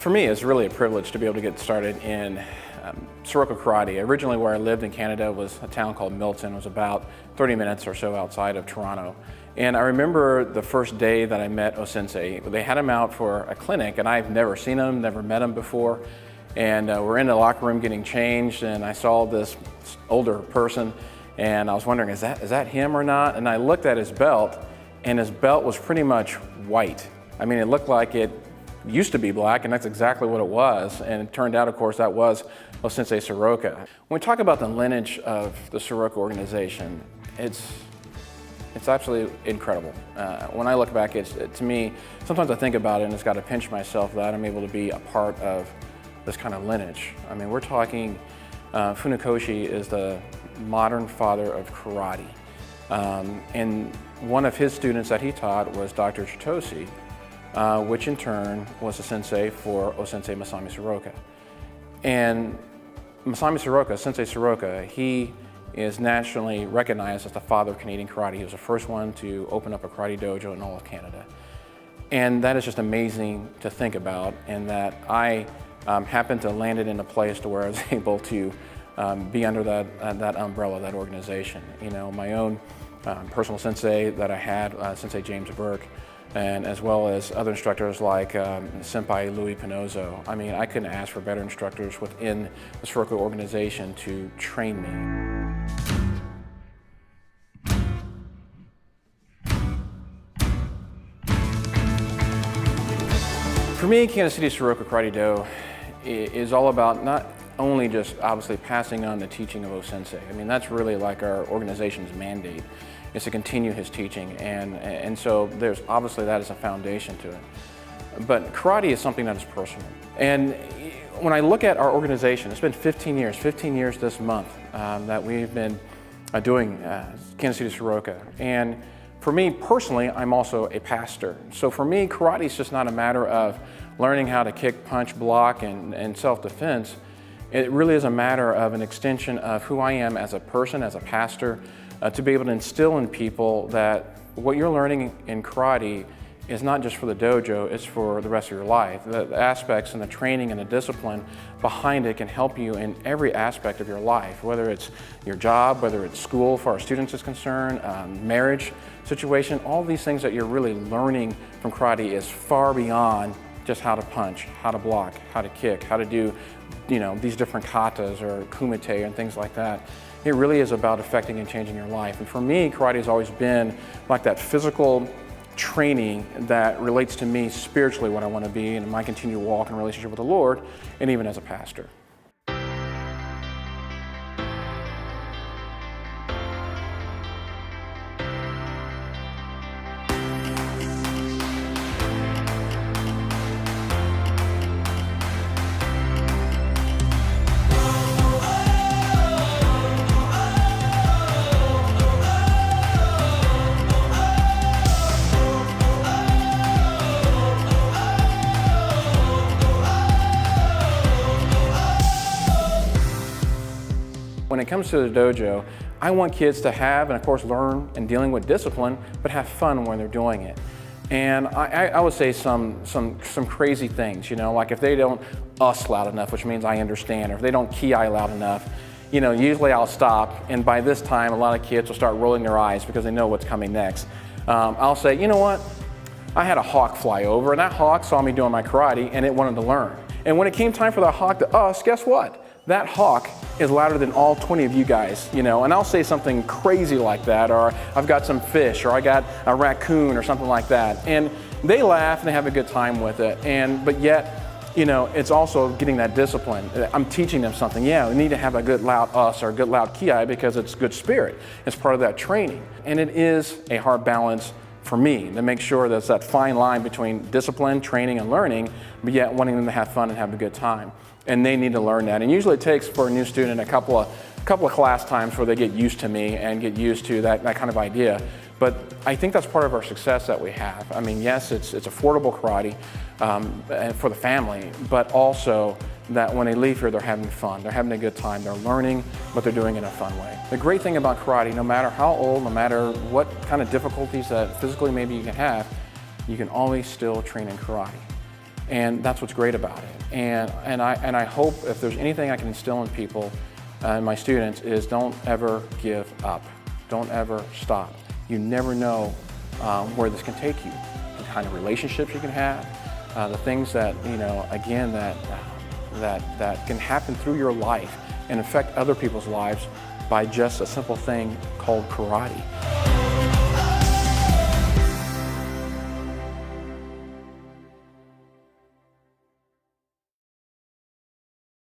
For me, it's really a privilege to be able to get started in Tsuruoka Karate. Originally, where I lived in Canada was a town called Milton. It was about 30 minutes or so outside of Toronto. And I remember the first day that I met O-sensei. They had him out for a clinic, and I've never seen him, never met him before. And we're in the locker room getting changed, and I saw this older person, and I was wondering, is that him or not? And I looked at his belt, and his belt was pretty much white. I mean, it looked like it used to be black, and that's exactly what it was. And it turned out, of course, that was O-sensei Tsuruoka. When we talk about the lineage of the Tsuruoka organization, it's absolutely incredible. When I look back, to me, sometimes I think about it and it's got to pinch myself that I'm able to be a part of this kind of lineage. I mean, we're talking, Funakoshi is the modern father of karate. And one of his students that he taught was Dr. Chitoshi, which in turn was the sensei for O-sensei Masami Tsuruoka. And Masami Tsuruoka, Sensei Tsuruoka, he is nationally recognized as the father of Canadian karate. He was the first one to open up a karate dojo in all of Canada. And that is just amazing to think about, and that I happened to land it in a place to where I was able to be under that umbrella, that organization. You know, my own personal sensei that I had, Sensei James Burke, and as well as other instructors like Senpai Louis Pinozzo. I mean, I couldn't ask for better instructors within the Tsuruoka organization to train me. For me, Kansas City Tsuruoka Karate Do is all about not only just obviously passing on the teaching of O-sensei. I mean, that's really like our organization's mandate, is to continue his teaching, and so there's obviously that as a foundation to it. But karate is something that is personal. And when I look at our organization, it's been 15 years this month that we've been doing Kansas City Tsuruoka. And for me personally, I'm also a pastor. So for me, karate is just not a matter of learning how to kick, punch, block, and self-defense. It really is a matter of an extension of who I am as a person, as a pastor, to be able to instill in people that what you're learning in karate is not just for the dojo, it's for the rest of your life. The aspects and the training and the discipline behind it can help you in every aspect of your life, whether it's your job, whether it's school for our students is concerned, marriage situation, all these things that you're really learning from karate is far beyond just how to punch, how to block, how to kick, how to do, you know, these different katas or kumite and things like that. It really is about affecting and changing your life. And for me, karate has always been like that physical training that relates to me spiritually, what I want to be, and my continued walk in relationship with the Lord, and even as a pastor. When it comes to the dojo, I want kids to have, and of course learn and dealing with discipline, but have fun when they're doing it. And I would say some crazy things, you know, like if they don't us loud enough, which means I understand, or if they don't ki-ai loud enough, you know, usually I'll stop, and by this time a lot of kids will start rolling their eyes because they know what's coming next. I'll say, you know what, I had a hawk fly over, and that hawk saw me doing my karate, and it wanted to learn. And when it came time for that hawk to us, guess what? That hawk is louder than all 20 of you guys, you know, and I'll say something crazy like that, or I've got some fish, or I got a raccoon or something like that. And they laugh and they have a good time with it. But yet, you know, it's also getting that discipline. I'm teaching them something. Yeah, we need to have a good loud us or a good loud ki-ai because it's good spirit. It's part of that training. And it is a hard balance for me to make sure there's that fine line between discipline, training, and learning, but yet wanting them to have fun and have a good time. And they need to learn that. And usually it takes for a new student a couple of class times where they get used to me and get used to that kind of idea. But I think that's part of our success that we have. I mean, yes, it's affordable karate for the family, but also that when they leave here, they're having fun, they're having a good time, they're learning, but they're doing it in a fun way. The great thing about karate, no matter how old, no matter what kind of difficulties that physically maybe you can have, you can always still train in karate. And that's what's great about it. And I hope if there's anything I can instill in people, and my students, is don't ever give up. Don't ever stop. You never know where this can take you, the kind of relationships you can have, the things that, again, that can happen through your life and affect other people's lives by just a simple thing called karate.